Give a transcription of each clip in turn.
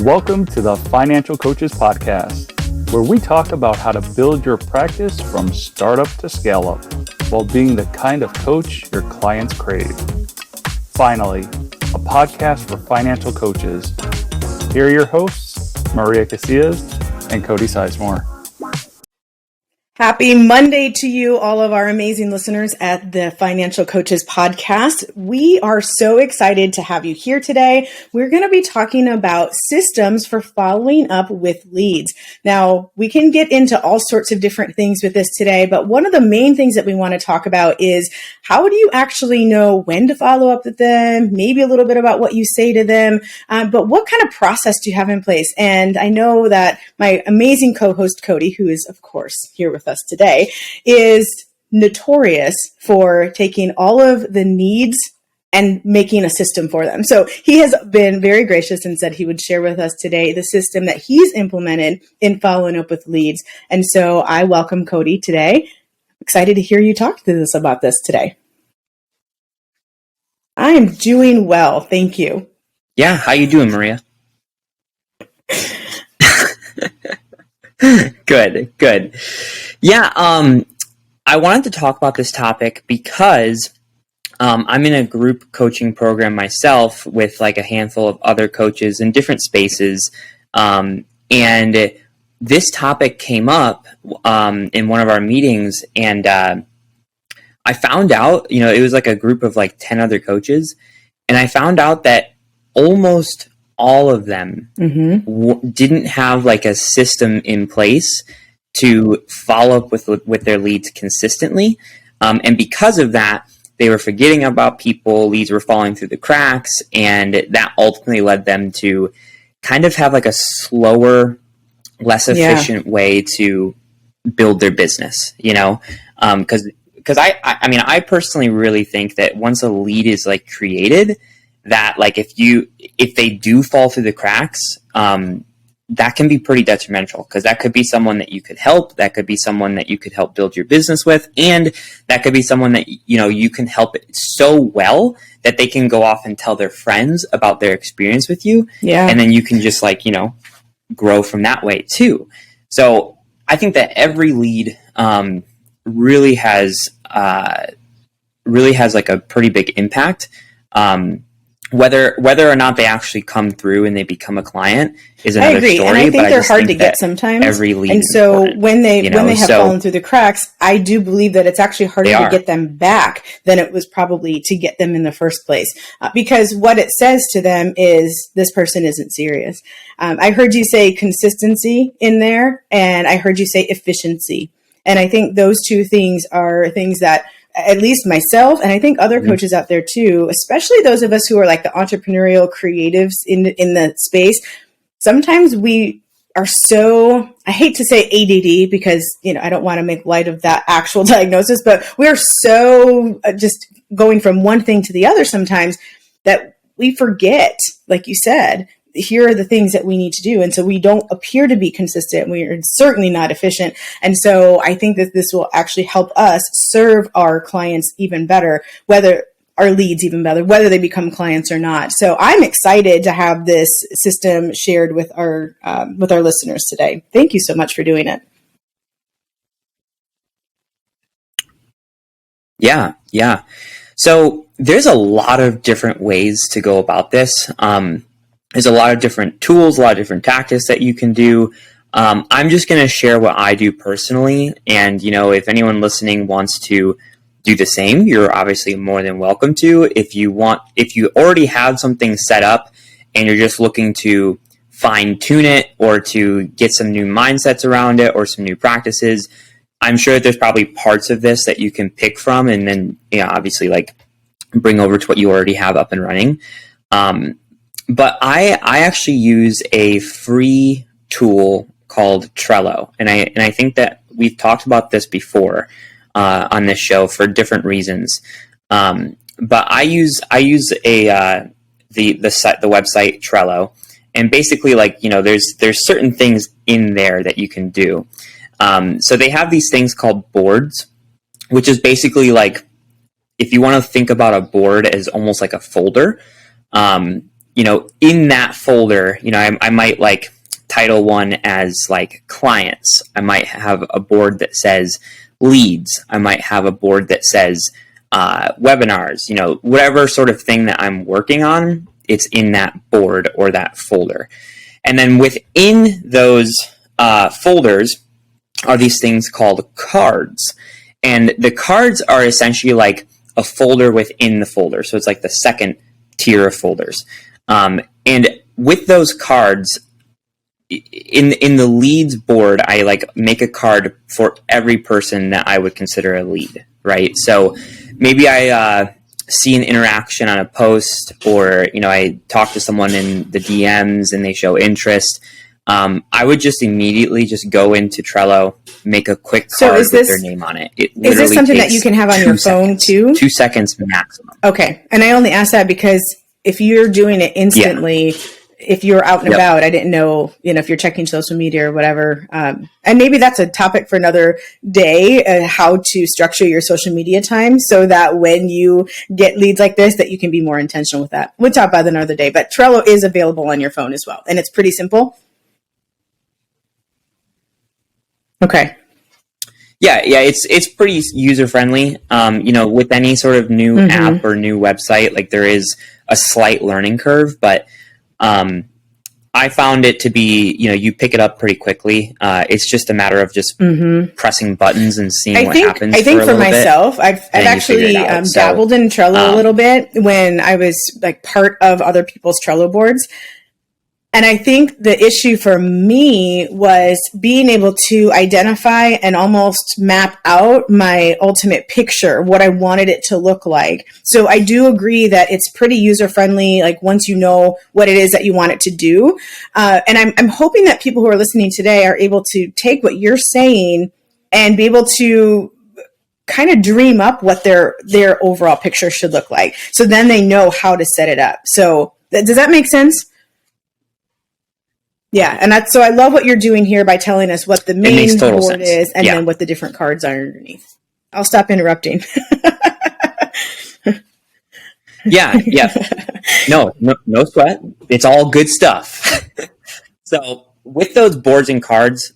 Welcome to the Financial Coaches Podcast, where we talk about how to build your practice from startup to scale up while being the kind of coach your clients crave. Finally, a podcast for financial coaches. Here are your hosts, Maria Casillas and Cody Sizemore. Happy Monday to you, all of our amazing listeners at the Financial Coaches Podcast. We are so excited to have you here today. We're going to be talking about systems for following up with leads. Now, we can get into all sorts of different things with this today, but one of the main things that we want to talk about is how do you actually know when to follow up with them, maybe a little bit about what you say to them, but what kind of process do you have in place? And I know that my amazing co-host, Cody, who is, of course, here with us today, is notorious for taking all of the needs and making a system for them. So he has been very gracious and said he would share with us today the system that he's implemented in following up with leads. And so I welcome Cody today. Excited to hear you talk to us about this today. I am doing well. Thank you. Yeah. How you doing, Maria? Good. Yeah, I wanted to talk about this topic because I'm in a group coaching program myself with like a handful of other coaches in different spaces. And this topic came up in one of our meetings, and I found out, it was like a group of like 10 other coaches, and I found out that almost all of them didn't have like a system in place to follow up with their leads consistently. And because of that, they were forgetting about people, leads were falling through the cracks, and that ultimately led them to kind of have like a slower, less efficient way to build their business, because I personally really think that once a lead is like created, that like if they do fall through the cracks, that can be pretty detrimental, because that could be someone that you could help, that could be someone that you could help build your business with, and that could be someone that you can help it so well that they can go off and tell their friends about their experience with you, and then you can just grow from that way too. So I think that every lead really has like a pretty big impact. Whether or not they actually come through and they become a client is another story. And I think they're hard to get sometimes. Every lead, and so when they have fallen through the cracks, I do believe that it's actually harder to get them back than it was probably to get them in the first place, because what it says to them is this person isn't serious. I heard you say consistency in there, and I heard you say efficiency, and I think those two things are things that at least myself, and I think other coaches out there too, especially those of us who are like the entrepreneurial creatives in the space, sometimes we are so, I hate to say ADD because, I don't want to make light of that actual diagnosis, but we're so just going from one thing to the other sometimes that we forget, like you said, here are the things that we need to do. And so we don't appear to be consistent. We are certainly not efficient. And so I think that this will actually help us serve our clients even better, whether our leads even better, whether they become clients or not. So I'm excited to have this system shared with our listeners today. Thank you so much for doing it. Yeah. So there's a lot of different ways to go about this. There's a lot of different tools, a lot of different tactics that you can do. I'm just going to share what I do personally. And, if anyone listening wants to do the same, you're obviously more than welcome to. If you already have something set up and you're just looking to fine tune it or to get some new mindsets around it or some new practices, I'm sure that there's probably parts of this that you can pick from and then, obviously bring over to what you already have up and running. But I actually use a free tool called Trello, and I think that we've talked about this before on this show for different reasons. But I use the website Trello, and basically there's certain things in there that you can do. So they have these things called boards, which is basically if you want to think about a board as almost like a folder. in that folder, I might like title one as like clients. I might have a board that says leads. I might have a board that says webinars, whatever sort of thing that I'm working on, it's in that board or that folder. And then within those folders are these things called cards. And the cards are essentially like a folder within the folder. So it's like the second tier of folders. And with those cards, in the leads board, I like make a card for every person that I would consider a lead, right? So maybe I see an interaction on a post, or I talk to someone in the DMs and they show interest. I would just immediately just go into Trello, make a quick card with their name on it. Is this something that you can have on your phone too? 2 seconds maximum. Okay, and I only asked that because if you're doing it instantly, if you're out and about, I didn't know, if you're checking social media or whatever. And maybe that's a topic for another day, how to structure your social media time so that when you get leads like this, that you can be more intentional with that. We'll talk about that another day, but Trello is available on your phone as well. And it's pretty simple. Okay. Yeah, it's pretty user friendly. With any sort of new app or new website, like there is a slight learning curve, but I found it to be, you pick it up pretty quickly. It's just a matter of just pressing buttons and seeing what happens. I think for myself, I've actually dabbled in Trello a little bit when I was like part of other people's Trello boards. And I think the issue for me was being able to identify and almost map out my ultimate picture, what I wanted it to look like. So I do agree that it's pretty user-friendly, like once you know what it is that you want it to do. And I'm hoping that people who are listening today are able to take what you're saying and be able to kind of dream up what their overall picture should look like. So then they know how to set it up. So does that make sense? Yeah, and so I love what you're doing here by telling us what the main board is and then what the different cards are underneath. I'll stop interrupting. Yeah. No sweat. It's all good stuff. So with those boards and cards,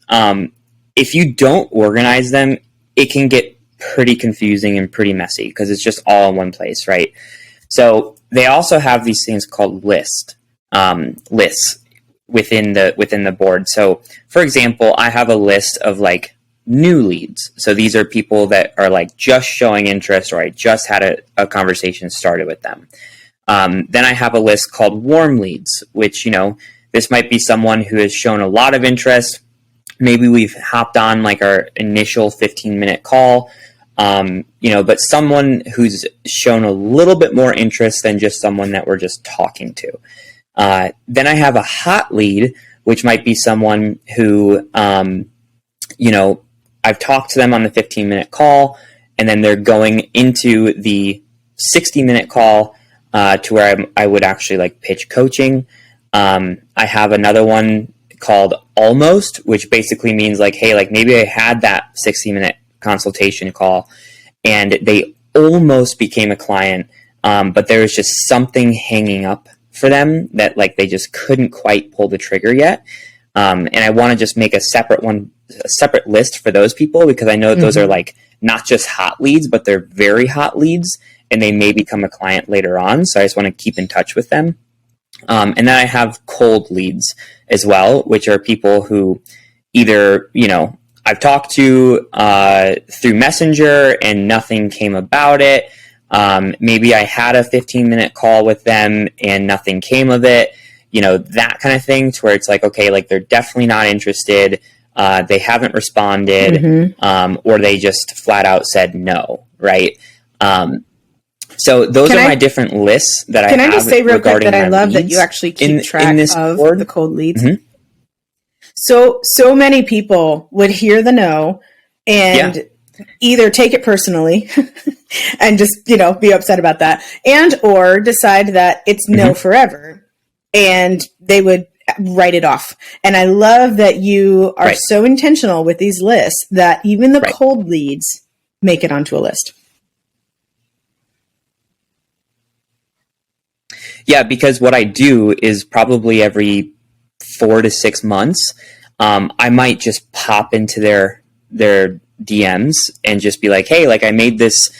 if you don't organize them, it can get pretty confusing and pretty messy because it's just all in one place, right? So they also have these things called lists within the board. So for example, I have a list of like new leads. So these are people that are like just showing interest, or I just had a conversation started with them. Then I have a list called warm leads, which, this might be someone who has shown a lot of interest. Maybe we've hopped on like our initial 15-minute call, but someone who's shown a little bit more interest than just someone that we're just talking to. Then I have a hot lead, which might be someone who, I've talked to them on the 15-minute call, and then they're going into the 60-minute call to where I would actually like pitch coaching. I have another one called almost, which basically means like, hey, like maybe I had that 60-minute consultation call and they almost became a client, but there was just something hanging up for them that like they just couldn't quite pull the trigger yet. And I want to just make a separate list for those people, because I know those are like not just hot leads, but they're very hot leads and they may become a client later on. So I just want to keep in touch with them. And then I have cold leads as well, which are people who either, I've talked to through Messenger and nothing came about it. Maybe I had a 15-minute call with them and nothing came of it, that kind of thing, to where it's like, okay, like they're definitely not interested. They haven't responded, or they just flat out said no. Right. So those are my different lists that I have. Can I just say real quick that I love that you actually keep track of the cold leads? So many people would hear the no and either take it personally and just, be upset about that, and or decide that it's no forever, and they would write it off. And I love that you are so intentional with these lists that even the cold leads make it onto a list. Yeah, because what I do is probably every 4 to 6 months, I might just pop into their DMs and just be like, hey, like I made this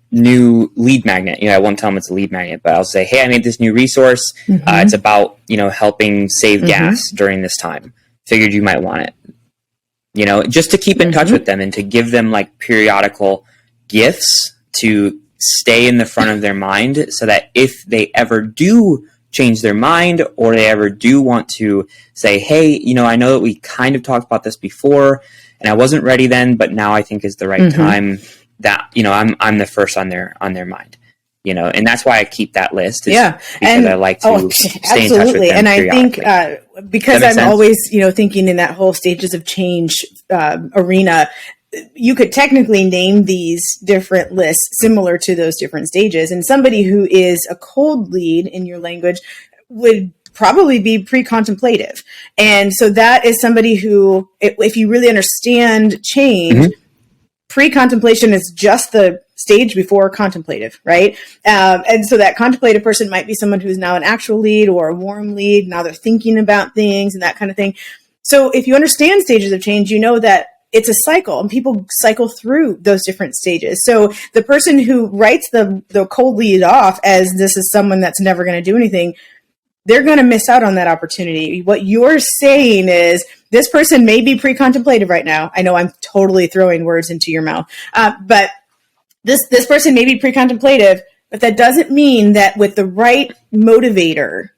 new lead magnet. I won't tell them it's a lead magnet, but I'll say, hey, I made this new resource. It's about, helping save gas during this time. Figured you might want it. Just to keep in touch with them and to give them like periodical gifts to stay in the front of their mind, so that if they ever do change their mind, or they ever do want to say, hey, I know that we kind of talked about this before and I wasn't ready then, but now I think is the right time, that, I'm the first on their mind, and that's why I keep that list. Because I like to stay in touch with them. And I think, because I'm always, thinking in that whole stages of change arena, you could technically name these different lists similar to those different stages. And somebody who is a cold lead in your language would probably be pre-contemplative. And so that is somebody who, if you really understand change, pre-contemplation is just the stage before contemplative, right? And so that contemplative person might be someone who's now an actual lead or a warm lead. Now they're thinking about things and that kind of thing. So if you understand stages of change, you know that it's a cycle and people cycle through those different stages. So the person who writes the cold lead off as this is someone that's never going to do anything, they're going to miss out on that opportunity. What you're saying is this person may be pre-contemplative right now. I know I'm totally throwing words into your mouth, but this person may be pre-contemplative, but that doesn't mean that with the right motivator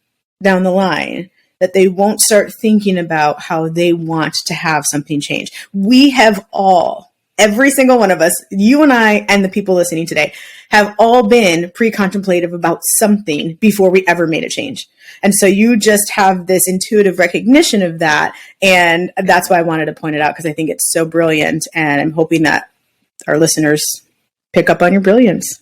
down the line, that they won't start thinking about how they want to have something change. We have all, every single one of us, you and I and the people listening today, have all been pre-contemplative about something before we ever made a change. And so you just have this intuitive recognition of that. And that's why I wanted to point it out, because I think it's so brilliant. And I'm hoping that our listeners pick up on your brilliance.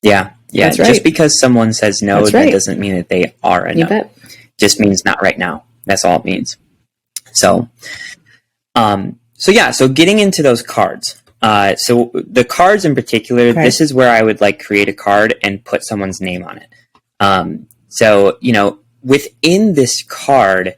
Yeah. Yeah, that's right. Just because someone says no, that doesn't mean that they are a no. You bet. Just means not right now. That's all it means. So getting into those cards. So the cards in particular, this is where I would like create a card and put someone's name on it. So within this card,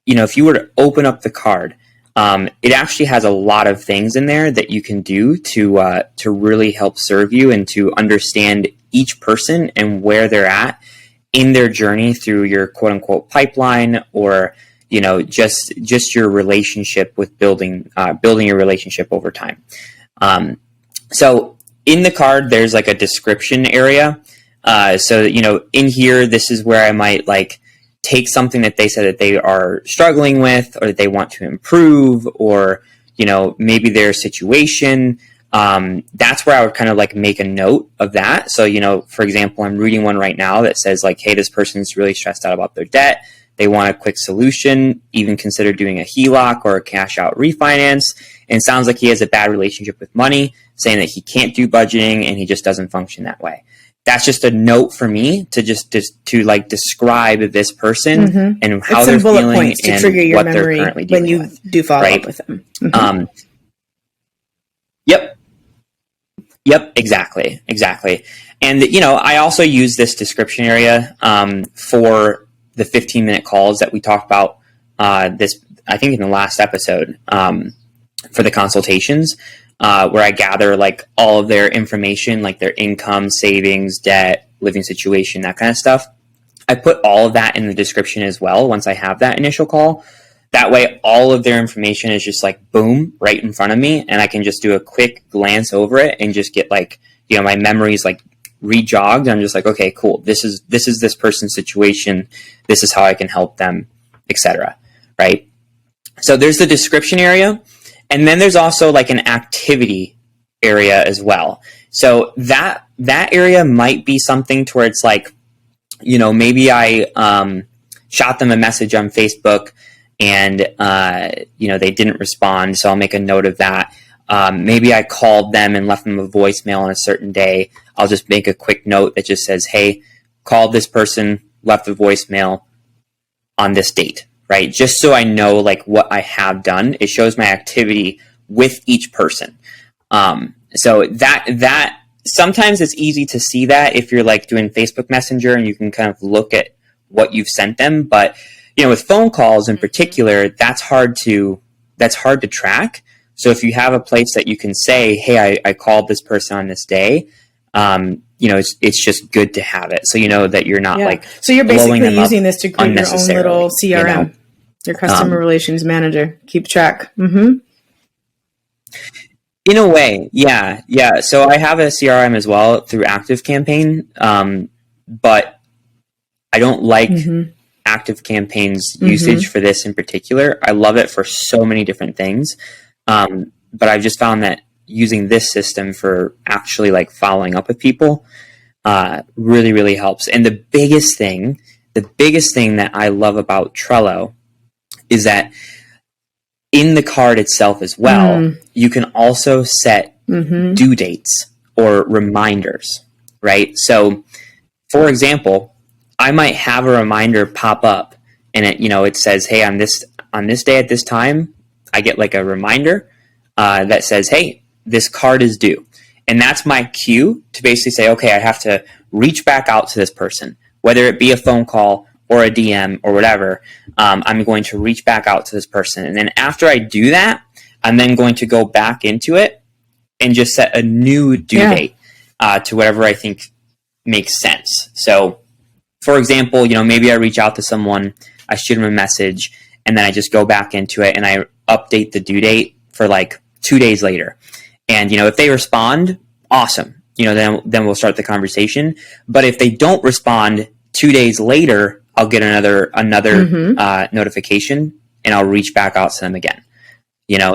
if you were to open up the card, it actually has a lot of things in there that you can do to really help serve you and to understand each person and where they're at in their journey through your quote unquote pipeline, or just your relationship with building your relationship over time. So in the card, there's like a description area. So in here, this is where I might like take something that they said that they are struggling with, or that they want to improve, or maybe their situation. That's where I would kind of like make a note of that. So, for example, I'm reading one right now that says like, hey, this person's really stressed out about their debt. They want a quick solution, even consider doing a HELOC or a cash out refinance. And it sounds like he has a bad relationship with money, saying that he can't do budgeting and he just doesn't function that way. That's just a note for me to to like describe this person and how they're feeling points to trigger your memory when you do follow up with them. Yep, exactly. And, I also use this description area for the 15-minute calls that we talked about I think in the last episode for the consultations, where I gather like all of their information, like their income, savings, debt, living situation, that kind of stuff. I put all of that in the description as well once I have that initial call. That way, all of their information is just like, boom, right in front of me. And I can just do a quick glance over it and just get like, my memories like re-jogged. I'm just like, okay, cool. This is this person's situation. This is how I can help them, etc. Right? So there's the description area. And then there's also like an activity area as well. So that area might be something to where it's like, maybe I shot them a message on Facebook and, they didn't respond. So I'll make a note of that. Maybe I called them and left them a voicemail on a certain day. I'll just make a quick note that just says, hey, called this person, left a voicemail on this date, right? Just so I know like what I have done. It shows my activity with each person. So that sometimes it's easy to see that if you're like doing Facebook Messenger and you can kind of look at what you've sent them. But, with phone calls in particular, that's hard to track. So if you have a place that you can say, hey, I called this person on this day, it's just good to have it. So you know that you're not so you're basically using this to create your own little CRM, your customer relations manager, keep track. Mm-hmm. In a way, yeah. So I have a CRM as well through ActiveCampaign, but I don't like ActiveCampaign's usage for this in particular. I love it for so many different things, but I've just found that using this system for actually like following up with people really, really helps. And the biggest thing that I love about Trello is that in the card itself as well, you can also set due dates or reminders, right? So, for example, I might have a reminder pop up, and it says, "Hey, on this day at this time," I get like a reminder that says, "Hey, this card is due," and that's my cue to basically say, "Okay, I have to reach back out to this person, whether it be a phone call or a DM or whatever. I'm going to reach back out to this person. And then after I do that, I'm then going to go back into it and just set a new due date to whatever I think makes sense. So, for example, maybe I reach out to someone, I shoot them a message, and then I just go back into it and I update the due date for like 2 days later. And, if they respond, awesome. Then we'll start the conversation. But if they don't respond 2 days later, I'll get another notification and I'll reach back out to them again.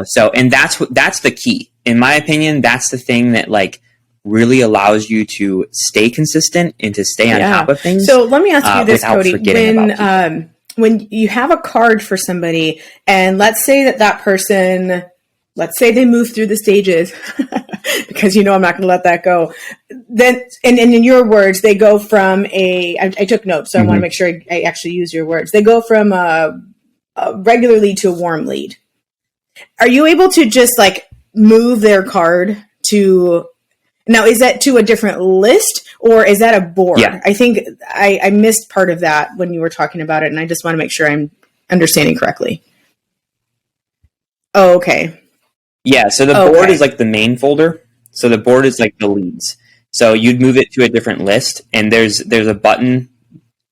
So, and that's the key. In my opinion, that's the thing that like really allows you to stay consistent and to stay on top of things. So let me ask you this, Cody. When you have a card for somebody, and let's say that person, let's say they move through the stages, because I'm not going to let that go. Then, and in your words, they go from I took notes, so I want to make sure I actually use your words. They go from a regular lead to a warm lead. Are you able to just like move their card to? Now, is that to a different list or is that a board? Yeah. I think I missed part of that when you were talking about it, and I just want to make sure I'm understanding correctly. Oh, okay. Yeah, so the board is like the main folder. So the board is like the leads. So you'd move it to a different list, and there's a button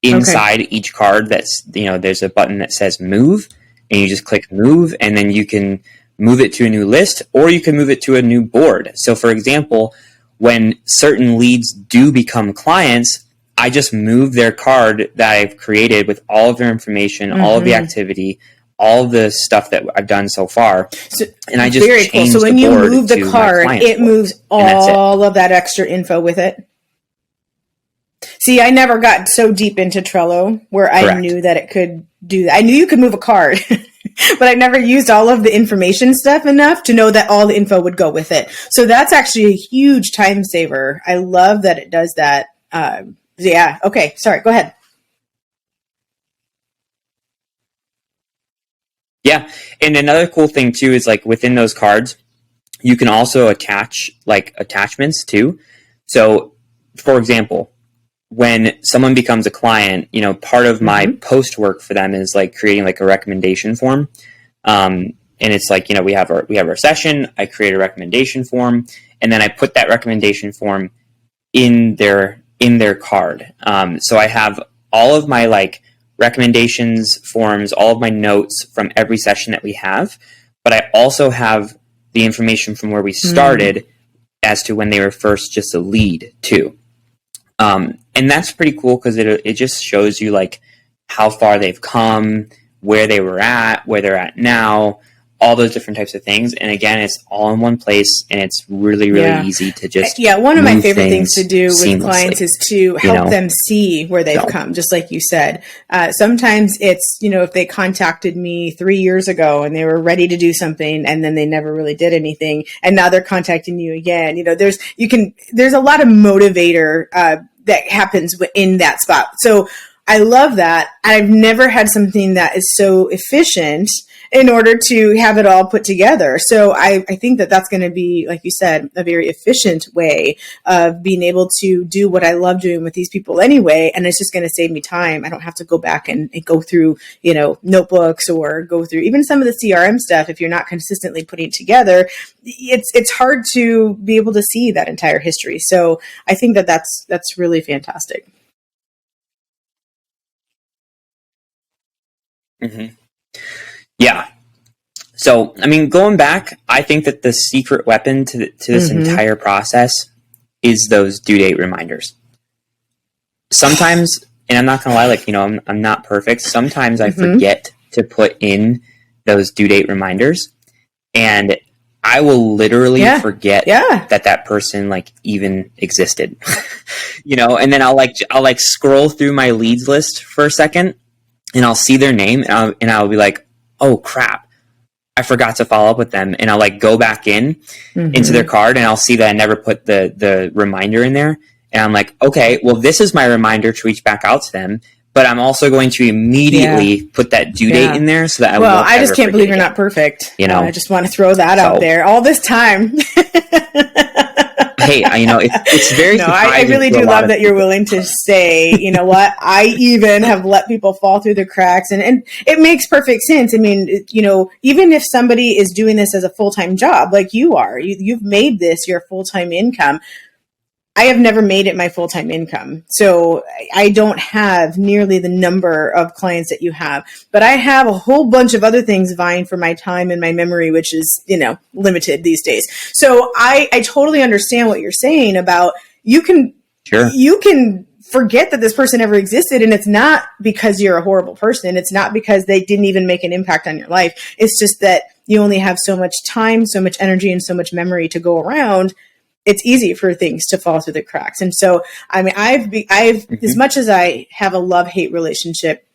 inside each card that's, there's a button that says move, and you just click move, and then you can move it to a new list, or you can move it to a new board. So for example, when certain leads do become clients, I just move their card that I've created with all of their information, all of the activity, all of the stuff that I've done so far. And I just very cool. So when you move the card, it moves all of that extra info with it. See, I never got so deep into Trello where I knew that it could do that. I knew you could move a card, but I never used all of the information stuff enough to know that all the info would go with it. So that's actually a huge time saver. I love that it does that. Yeah. Okay. Sorry. Go ahead. Yeah. And another cool thing too is like within those cards, you can also attach like attachments too. So for example, when someone becomes a client, part of my post work for them is like creating like a recommendation form. And it's like, we have our session, I create a recommendation form, and then I put that recommendation form in their card. So I have all of my like recommendations forms, all of my notes from every session that we have, but I also have the information from where we started as to when they were first just a lead too. And that's pretty cool because it just shows you like how far they've come, where they were at, where they're at now, all those different types of things. And again, it's all in one place, and it's really, really easy to just one of my favorite things to do with clients is to help them see where they've come, just like you said. Sometimes it's, if they contacted me 3 years ago and they were ready to do something and then they never really did anything, and now they're contacting you again. There's a lot of motivator that happens in that spot. So I love that. I've never had something that is so efficient in order to have it all put together. So I think that that's going to be, like you said, a very efficient way of being able to do what I love doing with these people anyway. And it's just going to save me time. I don't have to go back and go through, notebooks or go through even some of the CRM stuff. If you're not consistently putting it together, it's hard to be able to see that entire history. So I think that that's really fantastic. Mm-hmm. Yeah. So, I mean, going back, I think that the secret weapon to this entire process is those due date reminders. Sometimes, and I'm not going to lie, like, I'm not perfect. Sometimes I forget to put in those due date reminders, and I will literally forget that person like even existed, and then I'll scroll through my leads list for a second, and I'll see their name, and I'll be like, oh crap, I forgot to follow up with them. And I'll like go back into their card, and I'll see that I never put the reminder in there. And I'm like, okay, well, this is my reminder to reach back out to them. But I'm also going to immediately put that due date in there so that I just can't believe you're not perfect. I just want to throw that out there all this time. Hey, it's very surprising. I really do love that you're willing to say, you know what, I even have let people fall through the cracks, and it makes perfect sense. I mean, even if somebody is doing this as a full-time job, like you are, you've made this your full-time income. I have never made it my full-time income. So I don't have nearly the number of clients that you have, but I have a whole bunch of other things vying for my time and my memory, which is, limited these days. So I totally understand what you're saying about you can forget that this person ever existed. And it's not because you're a horrible person. It's not because they didn't even make an impact on your life. It's just that you only have so much time, so much energy, and so much memory to go around. It's easy for things to fall through the cracks. And so, I mean, I've as much as I have a love-hate relationship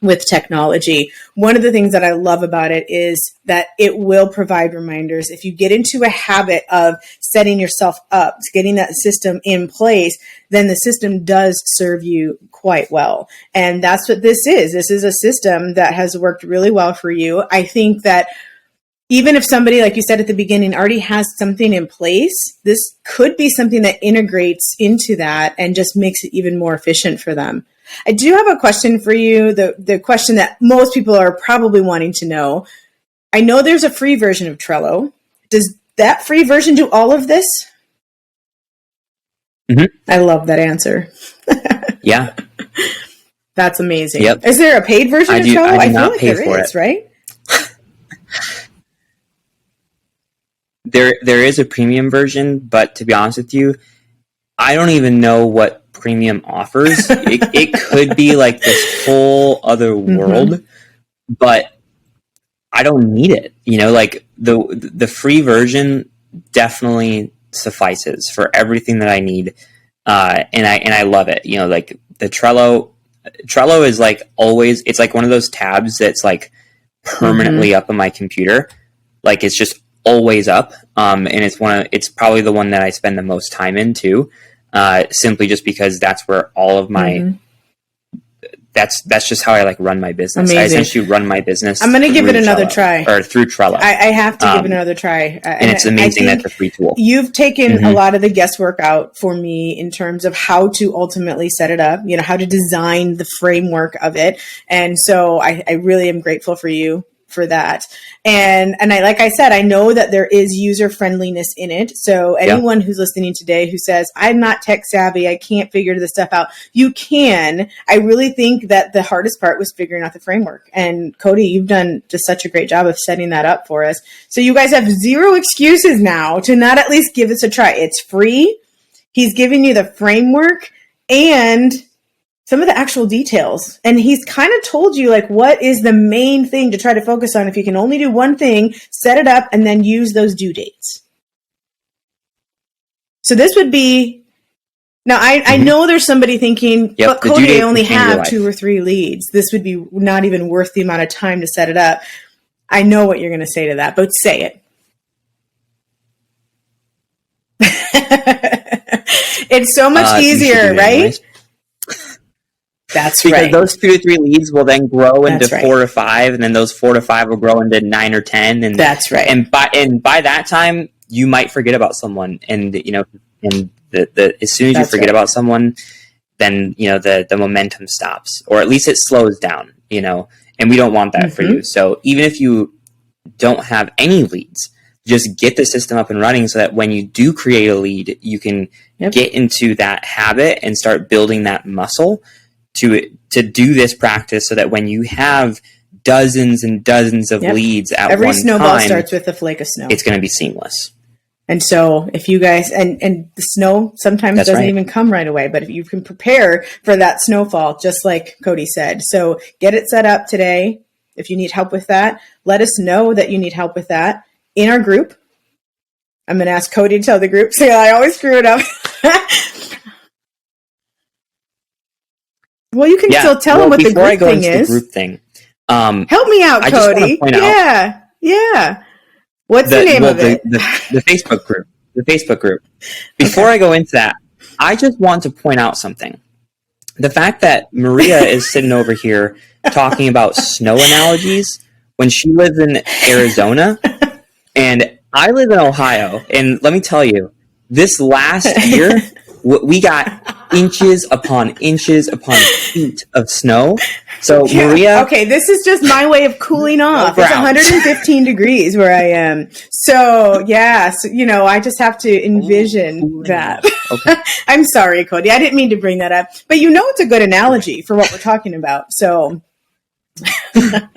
with technology, one of the things that I love about it is that it will provide reminders. If you get into a habit of setting yourself up, getting that system in place, then the system does serve you quite well. And that's what this is. This is a system that has worked really well for you. I think that even if somebody, like you said at the beginning, already has something in place, this could be something that integrates into that and just makes it even more efficient for them. I do have a question for you, the question that most people are probably wanting to know. I know there's a free version of Trello. Does that free version do all of this? I love that answer. Yeah. That's amazing. Yep. Is there a paid version of Trello? I feel like there is, right? There is a premium version, but to be honest with you, I don't even know what premium offers. It could be like this whole other world, but I don't need it. Like the free version definitely suffices for everything that I need, and I love it. Like the Trello is like always. It's like one of those tabs that's like permanently up on my computer. Like it's just always up, and it's probably the one that I spend the most time in too, simply just because that's where all of my that's just how I like run my business. Amazing. I essentially run my business. I'm going to give it another try, or through Trello. I have to give it another try, and it's amazing that it's a free tool. You've taken a lot of the guesswork out for me in terms of how to ultimately set it up. How to design the framework of it, and so I really am grateful for you for that. And I, like I said, I know that there is user friendliness in it. So anyone who's listening today who says, I'm not tech savvy, I can't figure this stuff out, you can. I really think that the hardest part was figuring out the framework. And Cody, you've done just such a great job of setting that up for us. So you guys have zero excuses now to not at least give this a try. It's free. He's giving you the framework and some of the actual details. And he's kind of told you like what is the main thing to try to focus on. If you can only do one thing, set it up and then use those due dates. So this would be, now I know there's somebody thinking, but Cody, I only have 2 or 3 leads. This would be not even worth the amount of time to set it up. I know what you're going to say to that, but say it. It's so much easier, right? That's because right. those 2 to 3 leads will then grow into 4 to 5, and then those 4 to 5 will grow into 9 or 10. And that's right. And by that time, you might forget about someone, and and as soon as you forget about someone, then the momentum stops, or at least it slows down. And we don't want that for you. So even if you don't have any leads, just get the system up and running so that when you do create a lead, you can get into that habit and start building that muscle to do this practice, so that when you have dozens and dozens of leads at every one snowball time, starts with a flake of snow. It's going to be seamless. And so if you guys, and the snow sometimes doesn't even come right away, but if you can prepare for that snowfall, just like Cody said. So get it set up today. If you need help with that, let us know that you need help with that in our group. I'm going to ask Cody to tell the group. So I always screw it up. Well, you can still tell them what the group thing is. The group thing, help me out, Cody. Yeah. What's the name of it? The Facebook group. The Facebook group. Before I go into that, I just want to point out something. The fact that Maria is sitting over here talking about snow analogies when she lives in Arizona and I live in Ohio. And let me tell you, this last year, we got inches upon feet of snow. So Maria, okay, this is just my way of cooling off. It's 115 degrees where I am. So I just have to envision that. Okay. I'm sorry, Cody. I didn't mean to bring that up, but it's a good analogy for what we're talking about. So it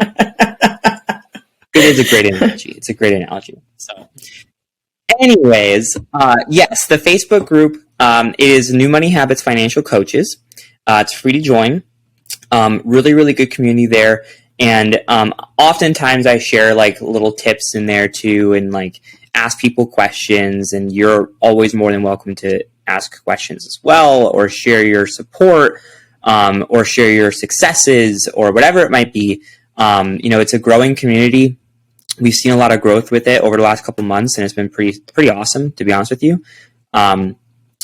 is a great analogy. It's a great analogy. So anyways, yes, the Facebook group is New Money Habits Financial Coaches. It's free to join. Really, really good community there. And oftentimes I share like little tips in there too, and like ask people questions, and you're always more than welcome to ask questions as well, or share your support, or share your successes, or whatever it might be. It's a growing community. We've seen a lot of growth with it over the last couple months, and it's been pretty awesome, to be honest with you. And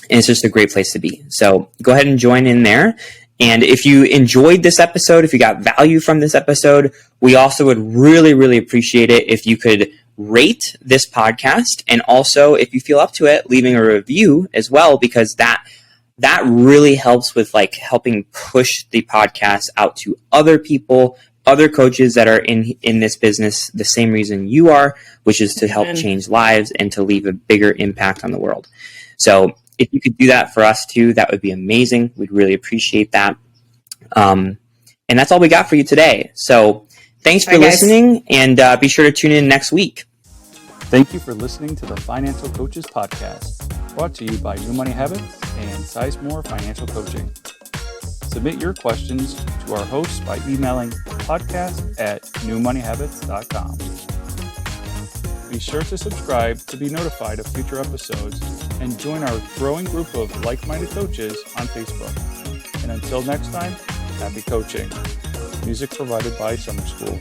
it's just a great place to be. So go ahead and join in there. And if you enjoyed this episode, if you got value from this episode, we also would really, really appreciate it if you could rate this podcast. And also, if you feel up to it, leaving a review as well, because that really helps with like helping push the podcast out to other people, other coaches that are in this business the same reason you are, which is to help change lives and to leave a bigger impact on the world. So if you could do that for us too, that would be amazing. We'd really appreciate that. And that's all we got for you today. So thanks for listening, and be sure to tune in next week. Thank you for listening to the Financial Coaches Podcast, brought to you by New Money Habits and Sizemore Financial Coaching. Submit your questions to our hosts by emailing podcast@newmoneyhabits.com. Be sure to subscribe to be notified of future episodes, and join our growing group of like-minded coaches on Facebook. And until next time, happy coaching. Music provided by Summer School.